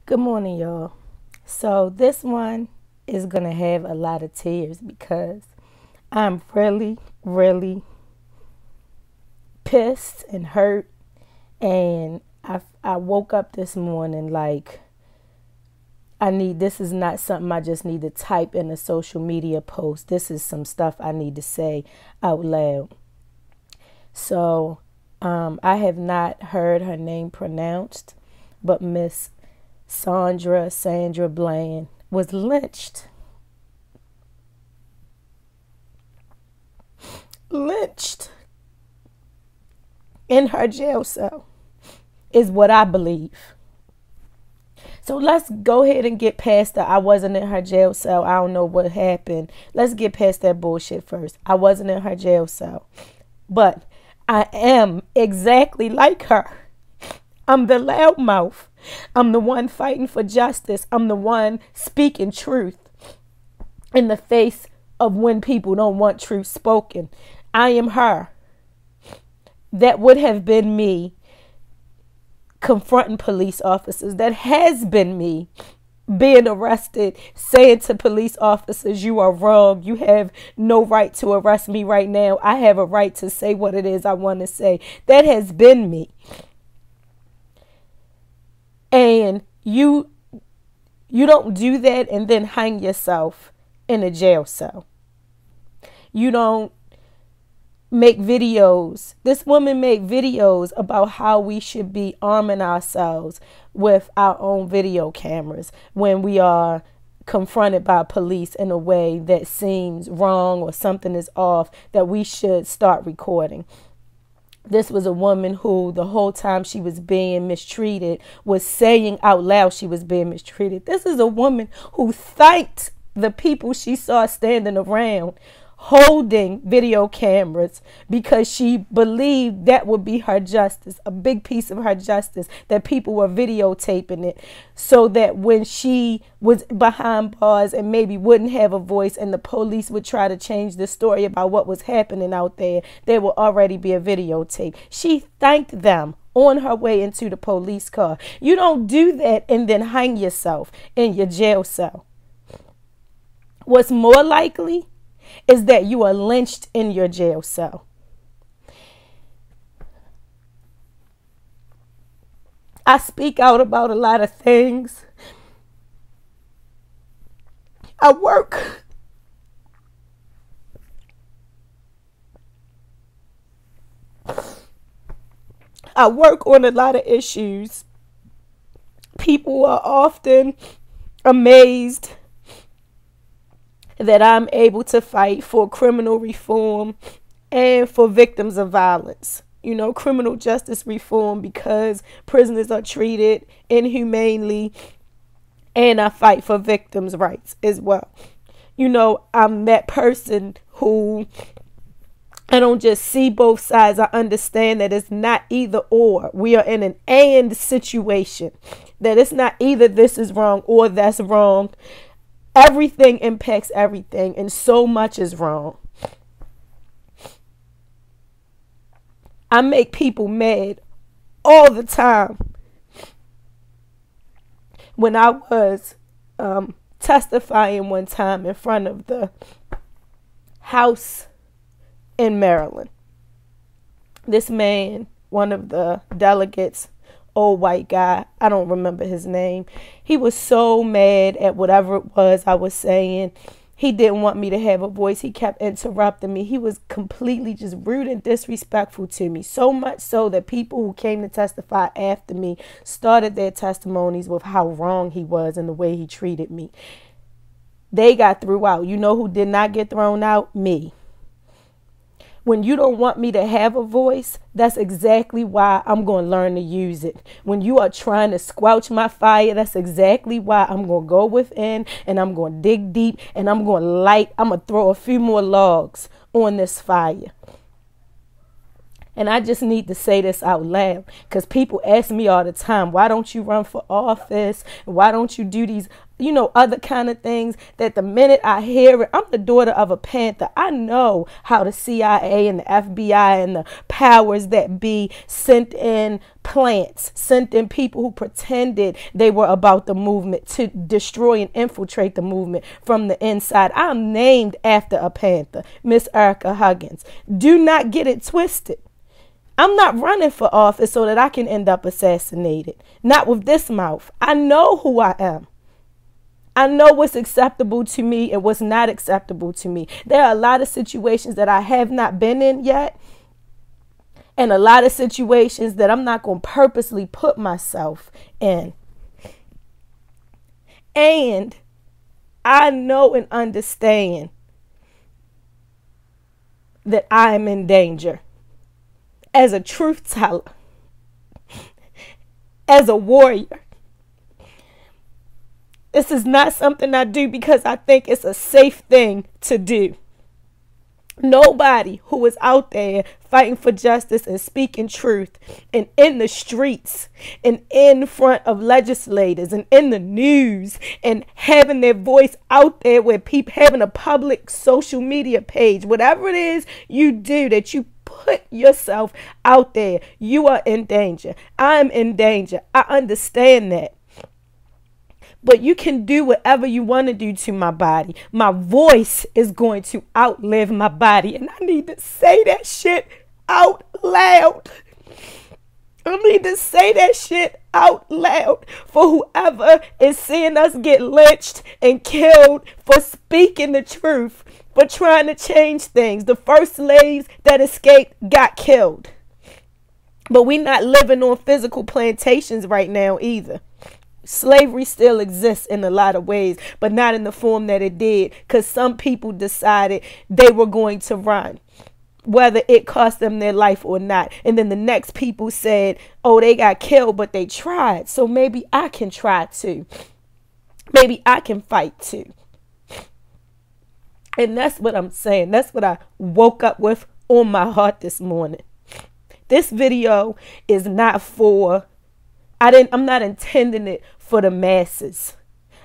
Good morning, y'all. So, this one is going to have a lot of tears because I'm really, really pissed and hurt. And I woke up this morning like this is not something I just need to type in a social media post. This is some stuff I need to say out loud. So, I have not heard her name pronounced, but Miss Sandra Bland was lynched in her jail cell, is what I believe. So let's go ahead and get past that. I wasn't in her jail cell. I don't know what happened. Let's get past that bullshit first. I wasn't in her jail cell. But I am exactly like her. I'm the loudmouth. I'm the one fighting for justice. I'm the one speaking truth in the face of when people don't want truth spoken. I am her. That would have been me confronting police officers. That has been me being arrested, saying to police officers, you are wrong. You have no right to arrest me right now. I have a right to say what it is I want to say. That has been me. And you don't do that and then hang yourself in a jail cell. You don't make videos. This woman made videos about how we should be arming ourselves with our own video cameras when we are confronted by police in a way that seems wrong or something is off, that we should start recording. This was a woman who the whole time she was being mistreated was saying out loud she was being mistreated. This is a woman who thanked the people she saw standing around holding video cameras because she believed that would be her justice, a big piece of her justice, that people were videotaping it so that when she was behind bars and maybe wouldn't have a voice and the police would try to change the story about what was happening out there would already be a videotape. She thanked them on her way into the police car. You don't do that and then hang yourself in your jail cell. What's more likely is that you are lynched in your jail cell. I speak out about a lot of things. I work on a lot of issues. People are often amazed that I'm able to fight for criminal reform and for victims of violence. You know, criminal justice reform because prisoners are treated inhumanely, and I fight for victims' rights as well. You know, I'm that person who I don't just see both sides. I understand that it's not either or. We are in an and situation. That it's not either this is wrong or that's wrong. Everything impacts everything, and so much is wrong. I make people mad all the time. When I was testifying one time in front of the House in Maryland, this man, one of the delegates, old white guy, I don't remember his name, he was so mad at whatever it was I was saying. He didn't want me to have a voice. He kept interrupting me. He was completely just rude and disrespectful to me, so much so that people who came to testify after me started their testimonies with how wrong he was and the way he treated me. They got thrown out. You know who did not get thrown out? Me. When you don't want me to have a voice, that's exactly why I'm going to learn to use it. When you are trying to squelch my fire, that's exactly why I'm going to go within and I'm going to dig deep and I'm going to throw a few more logs on this fire. And I just need to say this out loud, because people ask me all the time, why don't you run for office? Why don't you do these, other kind of things? That the minute I hear it, I'm the daughter of a Panther. I know how the CIA and the FBI and the powers that be sent in plants, sent in people who pretended they were about the movement to destroy and infiltrate the movement from the inside. I'm named after a Panther, Miss Erica Huggins. Do not get it twisted. I'm not running for office so that I can end up assassinated. Not with this mouth. I know who I am. I know what's acceptable to me and what's not acceptable to me. There are a lot of situations that I have not been in yet, and a lot of situations that I'm not going to purposely put myself in. And I know and understand that I am in danger. As a truth teller, as a warrior. This is not something I do because I think it's a safe thing to do. Nobody who is out there fighting for justice and speaking truth and in the streets and in front of legislators and in the news and having their voice out there where people having a public social media page, whatever it is you do that you put yourself out there, you are in danger. I'm in danger. I understand that. But you can do whatever you want to do to my body. My voice is going to outlive my body. And I need to say that shit out loud. I need to say that shit out loud for whoever is seeing us get lynched and killed for speaking the truth, for trying to change things. The first slaves that escaped got killed. But we're not living on physical plantations right now either. Slavery still exists in a lot of ways, but not in the form that it did, because some people decided they were going to run, whether it cost them their life or not. And then the next people said, oh, they got killed, but they tried. So maybe I can try too. Maybe I can fight too. And that's what I'm saying. That's what I woke up with on my heart this morning. This video is not for, I'm not intending it for the masses.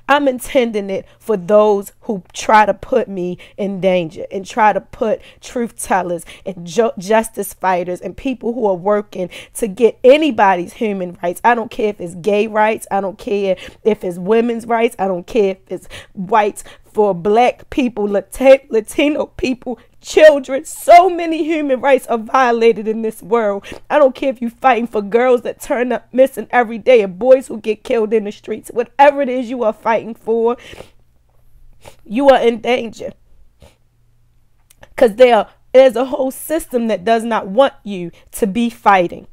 I'm intending it for those who try to put me in danger and try to put truth tellers and justice fighters and people who are working to get anybody's human rights. I don't care if it's gay rights. I don't care if it's women's rights. I don't care if it's rights for black people, Latino people, children. So many human rights are violated in this world. I don't care if you're fighting for girls that turn up missing every day and boys who get killed in the streets. Whatever it is you are fighting for, you are in danger. Because there's a whole system that does not want you to be fighting.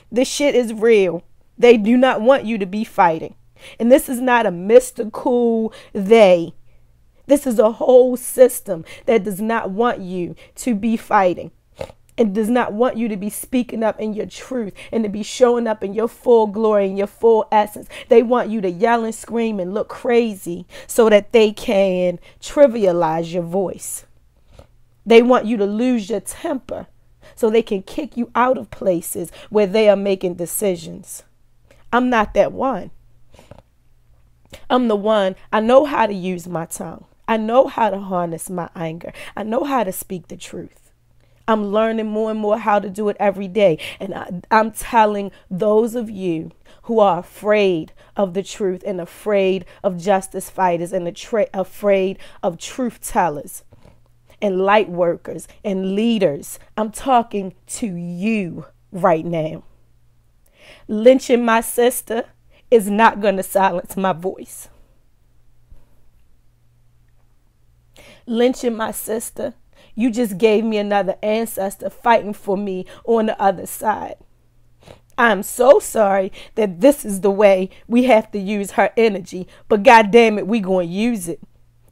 This shit is real. They do not want you to be fighting. And this is not a mystical they. This is a whole system that does not want you to be fighting. It does not want you to be speaking up in your truth and to be showing up in your full glory and your full essence. They want you to yell and scream and look crazy so that they can trivialize your voice. They want you to lose your temper so they can kick you out of places where they are making decisions. I'm not that one. I'm the one. I know how to use my tongue. I know how to harness my anger. I know how to speak the truth. I'm learning more and more how to do it every day. And I'm telling those of you who are afraid of the truth and afraid of justice fighters and afraid of truth tellers and light workers and leaders, I'm talking to you right now. Lynching my sister is not going to silence my voice. Lynching my sister, you just gave me another ancestor fighting for me on the other side. I'm so sorry that this is the way we have to use her energy, but God damn it, we going to use it.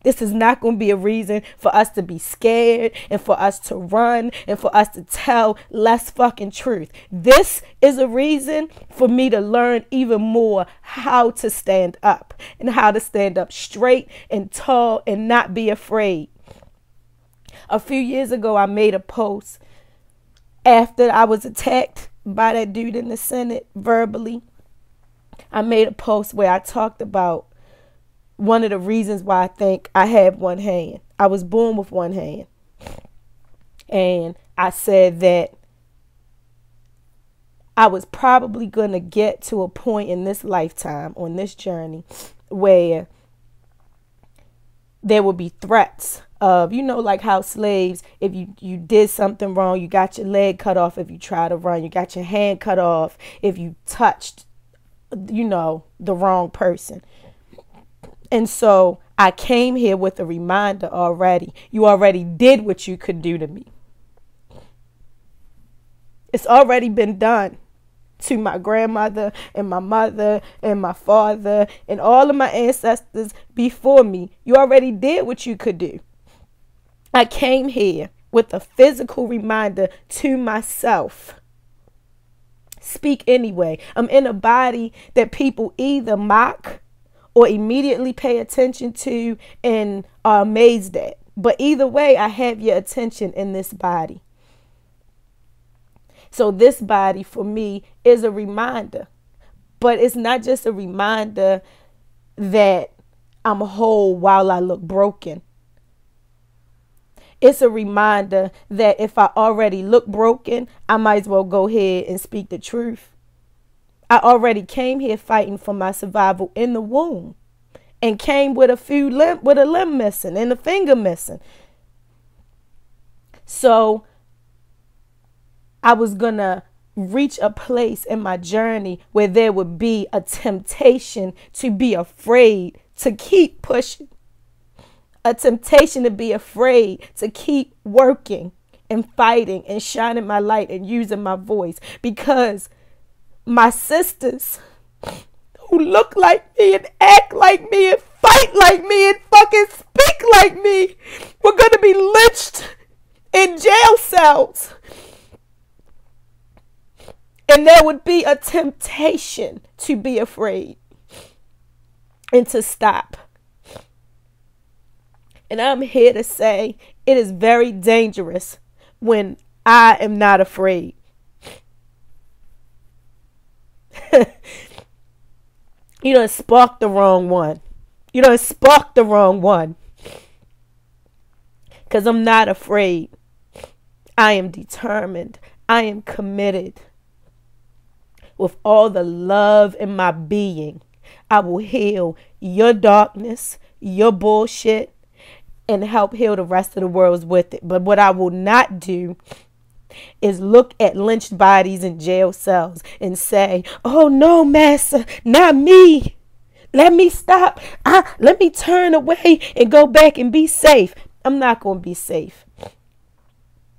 This is not going to be a reason for us to be scared and for us to run and for us to tell less fucking truth. This is a reason for me to learn even more how to stand up and how to stand up straight and tall and not be afraid. A few years ago, I made a post After I was attacked by that dude in the Senate verbally, I made a post where I talked about one of the reasons why I think I have one hand. I was born with one hand. And I said that I was probably going to get to a point in this lifetime, on this journey, where there would be threats of, like how slaves, if you did something wrong, you got your leg cut off if you try to run, you got your hand cut off if you touched, the wrong person. And so I came here with a reminder already. You already did what you could do to me. It's already been done to my grandmother and my mother and my father and all of my ancestors before me. You already did what you could do. I came here with a physical reminder to myself. Speak anyway. I'm in a body that people either mock or immediately pay attention to and are amazed at. But either way, I have your attention in this body. So this body for me is a reminder. But it's not just a reminder that I'm whole while I look broken. It's a reminder that if I already look broken, I might as well go ahead and speak the truth. I already came here fighting for my survival in the womb and came with a limb missing and a finger missing. So I was going to reach a place in my journey where there would be a temptation to be afraid to keep pushing. A temptation to be afraid to keep working and fighting and shining my light and using my voice, because my sisters who look like me and act like me and fight like me and fucking speak like me were going to be lynched in jail cells. And there would be a temptation to be afraid and to stop. And I'm here to say it is very dangerous when I am not afraid. You done sparked the wrong one. You done sparked the wrong one. Because I'm not afraid. I am determined. I am committed. With all the love in my being, I will heal your darkness, your bullshit, and help heal the rest of the world with it. But what I will not do is look at lynched bodies in jail cells and say, oh no, massa, not me. Let me stop. Let me turn away and go back and be safe. I'm not going to be safe.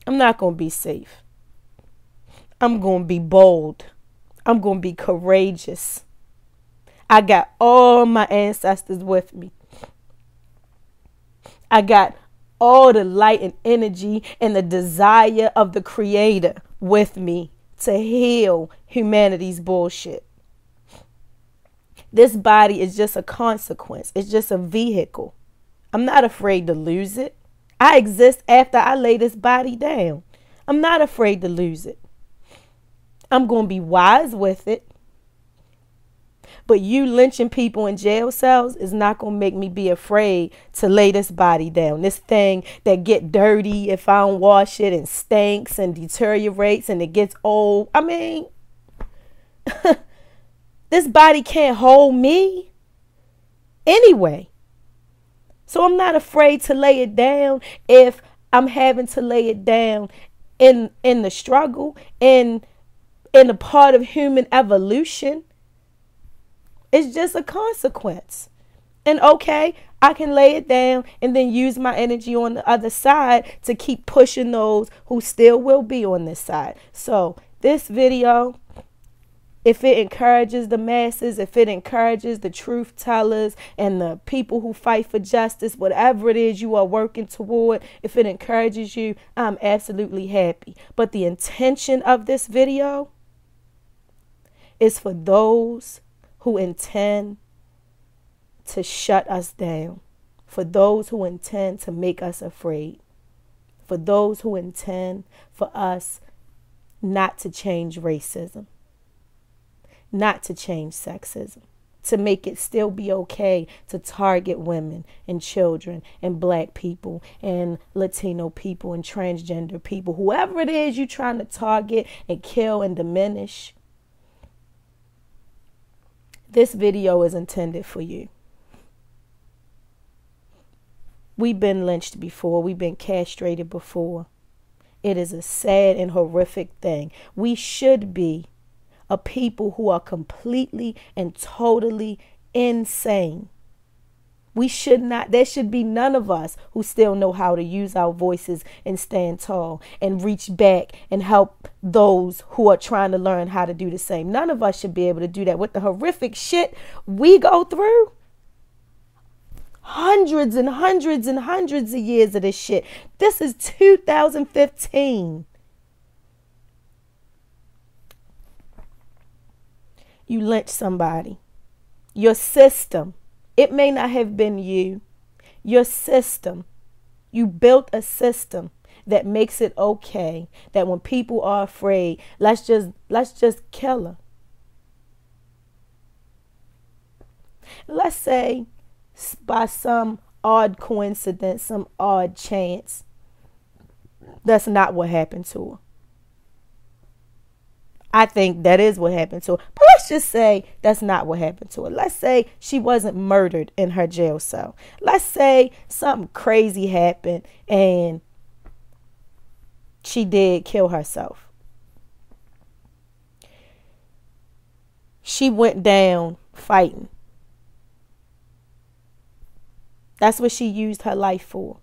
I'm not going to be safe. I'm going to be bold. I'm going to be courageous. I got all my ancestors with me. I got all the light and energy and the desire of the Creator with me to heal humanity's bullshit. This body is just a consequence. It's just a vehicle. I'm not afraid to lose it. I exist after I lay this body down. I'm not afraid to lose it. I'm going to be wise with it. But you lynching people in jail cells is not going to make me be afraid to lay this body down. This thing that get dirty if I don't wash it and stinks and deteriorates and it gets old. I mean, this body can't hold me anyway. So I'm not afraid to lay it down if I'm having to lay it down in the struggle, in a part of human evolution. It's just a consequence. And okay, I can lay it down and then use my energy on the other side to keep pushing those who still will be on this side. So this video, if it encourages the masses, if it encourages the truth tellers and the people who fight for justice, whatever it is you are working toward, if it encourages you, I'm absolutely happy. But the intention of this video is for those who intend to shut us down, for those who intend to make us afraid, for those who intend for us not to change racism, not to change sexism, to make it still be okay to target women and children and black people and Latino people and transgender people, whoever it is you're trying to target and kill and diminish. This video is intended for you. We've been lynched before. We've been castrated before. It is a sad and horrific thing. We should be a people who are completely and totally insane. We should not, there should be none of us who still know how to use our voices and stand tall and reach back and help those who are trying to learn how to do the same. None of us should be able to do that with the horrific shit we go through. Hundreds and hundreds and hundreds of years of this shit. This is 2015. You lynch somebody. Your system. It may not have been you. Your system. You built a system that makes it okay that when people are afraid, let's just kill her. Let's say by some odd coincidence, some odd chance, that's not what happened to her. I think that is what happened to her. But let's just say that's not what happened to her. Let's say she wasn't murdered in her jail cell. Let's say something crazy happened and she did kill herself. She went down fighting. That's what she used her life for.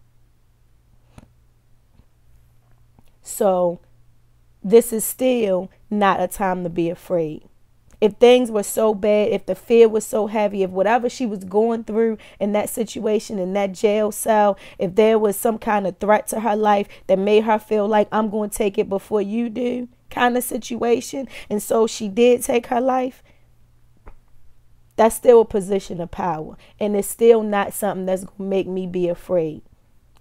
So this is still not a time to be afraid. If things were so bad, if the fear was so heavy, if whatever she was going through in that situation, in that jail cell, if there was some kind of threat to her life that made her feel like I'm going to take it before you do kind of situation, and so she did take her life, that's still a position of power. And it's still not something that's going to make me be afraid.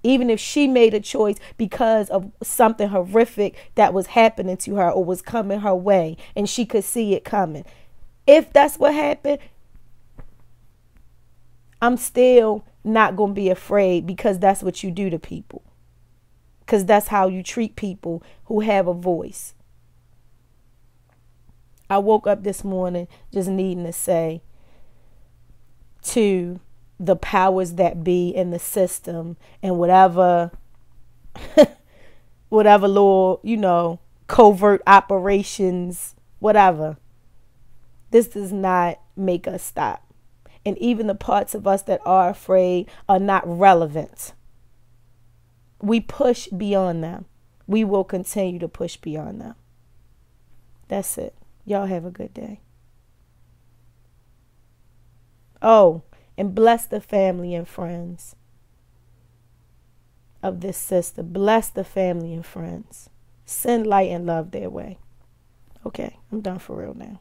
Even if she made a choice because of something horrific that was happening to her or was coming her way and she could see it coming. If that's what happened, I'm still not going to be afraid because that's what you do to people. Because that's how you treat people who have a voice. I woke up this morning just needing to say to the powers that be in the system and whatever little, covert operations, whatever. This does not make us stop. And even the parts of us that are afraid are not relevant. We push beyond them. We will continue to push beyond them. That's it. Y'all have a good day. Oh, and bless the family and friends of this sister. Bless the family and friends. Send light and love their way. Okay, I'm done for real now.